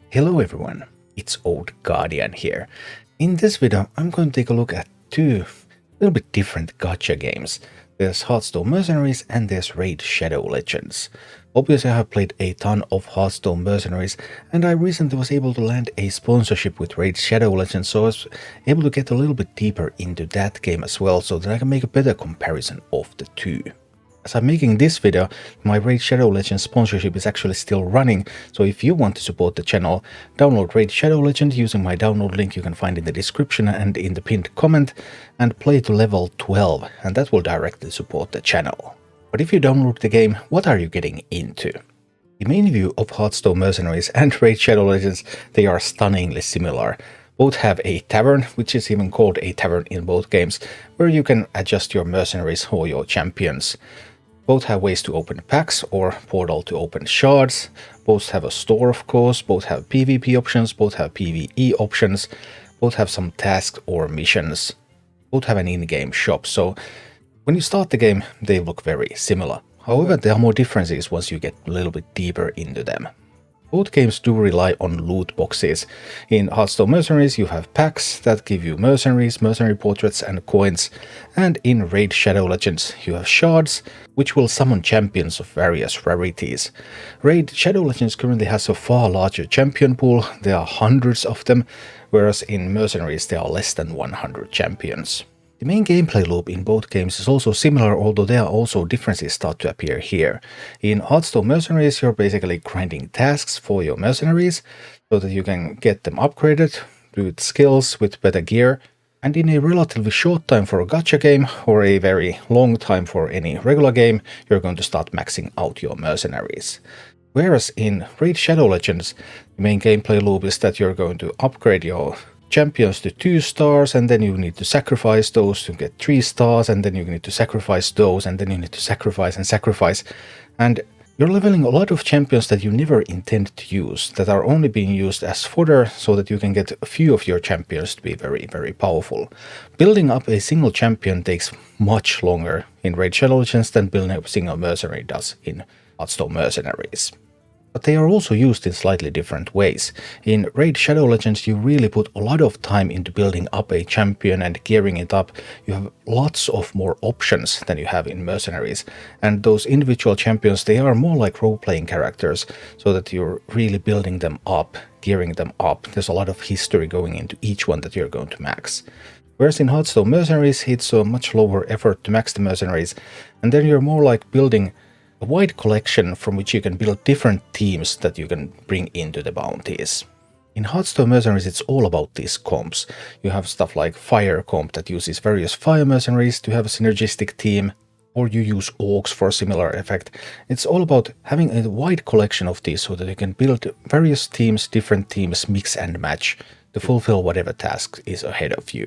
Hello everyone, it's Old Guardian here. In this video I'm going to take a look at two little bit different gacha games. There's Hearthstone Mercenaries and there's Raid Shadow Legends. Obviously I have played a ton of Hearthstone Mercenaries and I recently was able to land a sponsorship with Raid Shadow Legends, so I was able to get a little bit deeper into that game as well so that I can make a better comparison of the two. As I'm making this video, my Raid Shadow Legends sponsorship is actually still running, so if you want to support the channel, download Raid Shadow Legend using my download link you can find in the description and in the pinned comment, and play to level 12, and that will directly support the channel. But if you download the game, what are you getting into? The main view of Hearthstone Mercenaries and Raid Shadow Legends, they are stunningly similar. Both have a tavern, which is even called a tavern in both games, where you can adjust your mercenaries or your champions. Both have ways to open packs or portal to open shards. Both have a store, of course. Both have PvP options. Both have PvE options. Both have some tasks or missions. Both have an in-game shop. So when you start the game, they look very similar. However, there are more differences once you get a little bit deeper into them. Both games do rely on loot boxes. In Hearthstone Mercenaries you have packs that give you mercenaries, mercenary portraits and coins, and in Raid Shadow Legends you have shards, which will summon champions of various rarities. Raid Shadow Legends currently has a far larger champion pool, there are hundreds of them, whereas in Mercenaries there are less than 100 champions. The main gameplay loop in both games is also similar, although there are also differences start to appear here. In Hearthstone Mercenaries you're basically grinding tasks for your mercenaries so that you can get them upgraded, with skills, with better gear, and in a relatively short time for a gacha game, or a very long time for any regular game, you're going to start maxing out your mercenaries. Whereas in Raid Shadow Legends, the main gameplay loop is that you're going to upgrade your champions to 2 stars, and then you need to sacrifice those to get 3 stars, and then you need to sacrifice those, and then you need to sacrifice and sacrifice. And you're leveling a lot of champions that you never intend to use, that are only being used as fodder so that you can get a few of your champions to be very, very powerful. Building up a single champion takes much longer in Raid Shadow Legends than building up a single mercenary does in Hearthstone Mercenaries. But they are also used in slightly different ways. In Raid Shadow Legends you really put a lot of time into building up a champion and gearing it up. You have lots of more options than you have in Mercenaries, and those individual champions, they are more like role-playing characters, so that you're really building them up, gearing them up. There's a lot of history going into each one that you're going to max. Whereas in Hearthstone Mercenaries it's a much lower effort to max the mercenaries, and then you're more like building a wide collection from which you can build different teams that you can bring into the bounties. In Hearthstone Mercenaries it's all about these comps. You have stuff like Fire comp that uses various fire mercenaries to have a synergistic team, or you use orcs for a similar effect. It's all about having a wide collection of these so that you can build various teams, different teams, mix and match to fulfill whatever task is ahead of you.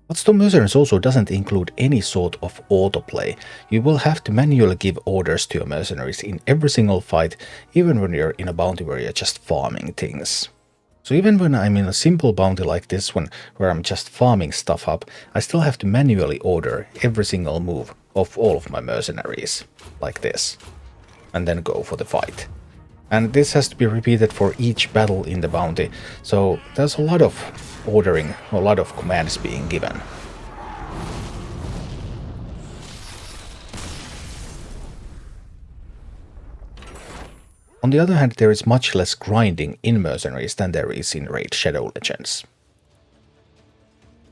Hearthstone Mercenaries also doesn't include any sort of autoplay. You will have to manually give orders to your mercenaries in every single fight, even when you're in a bounty where you're just farming things. So even when I'm in a simple bounty like this one, where I'm just farming stuff up, I still have to manually order every single move of all of my mercenaries, like this, and then go for the fight. And this has to be repeated for each battle in the bounty, so there's a lot of ordering, a lot of commands being given. On the other hand, there is much less grinding in Mercenaries than there is in Raid Shadow Legends.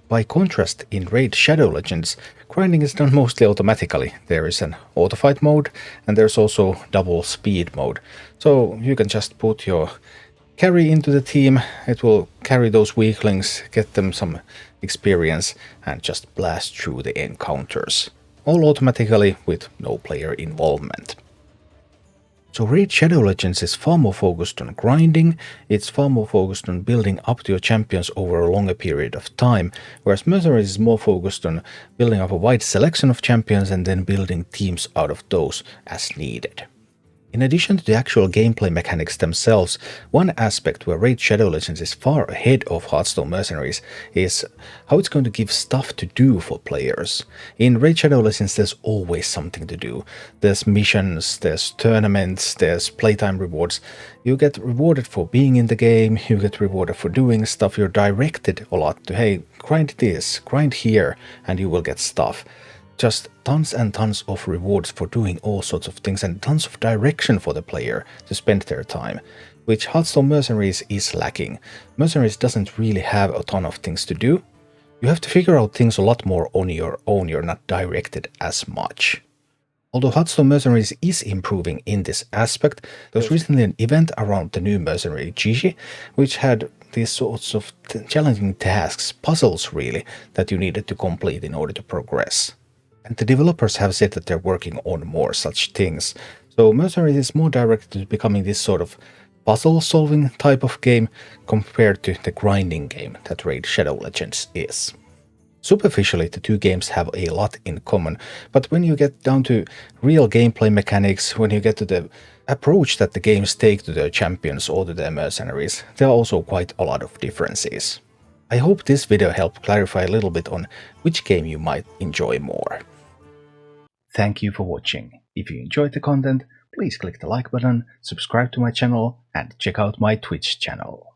By contrast, in Raid Shadow Legends, grinding is done mostly automatically. There is an autofight mode, and there's also double speed mode. So you can just put your carry into the team, it will carry those weaklings, get them some experience, and just blast through the encounters. All automatically with no player involvement. So Raid Shadow Legends is far more focused on grinding, it's far more focused on building up to your champions over a longer period of time, whereas Mercenaries is more focused on building up a wide selection of champions and then building teams out of those as needed. In addition to the actual gameplay mechanics themselves, one aspect where Raid Shadow Legends is far ahead of Hearthstone Mercenaries is how it's going to give stuff to do for players. In Raid Shadow Legends there's always something to do. There's missions, there's tournaments, there's playtime rewards. You get rewarded for being in the game, you get rewarded for doing stuff, you're directed a lot to, hey, grind this, grind here, and you will get stuff. Just tons and tons of rewards for doing all sorts of things and tons of direction for the player to spend their time, which Hearthstone Mercenaries is lacking. Mercenaries doesn't really have a ton of things to do. You have to figure out things a lot more on your own, you're not directed as much. Although Hearthstone Mercenaries is improving in this aspect, there was recently an event around the new mercenary Gigi, which had these sorts of challenging tasks, puzzles really, that you needed to complete in order to progress. And the developers have said that they're working on more such things. So Mercenaries is more directed to becoming this sort of puzzle-solving type of game compared to the grinding game that Raid Shadow Legends is. Superficially, the two games have a lot in common, but when you get down to real gameplay mechanics, when you get to the approach that the games take to their champions or to their mercenaries, there are also quite a lot of differences. I hope this video helped clarify a little bit on which game you might enjoy more. Thank you for watching. If you enjoyed the content, please click the like button, subscribe to my channel, and check out my Twitch channel.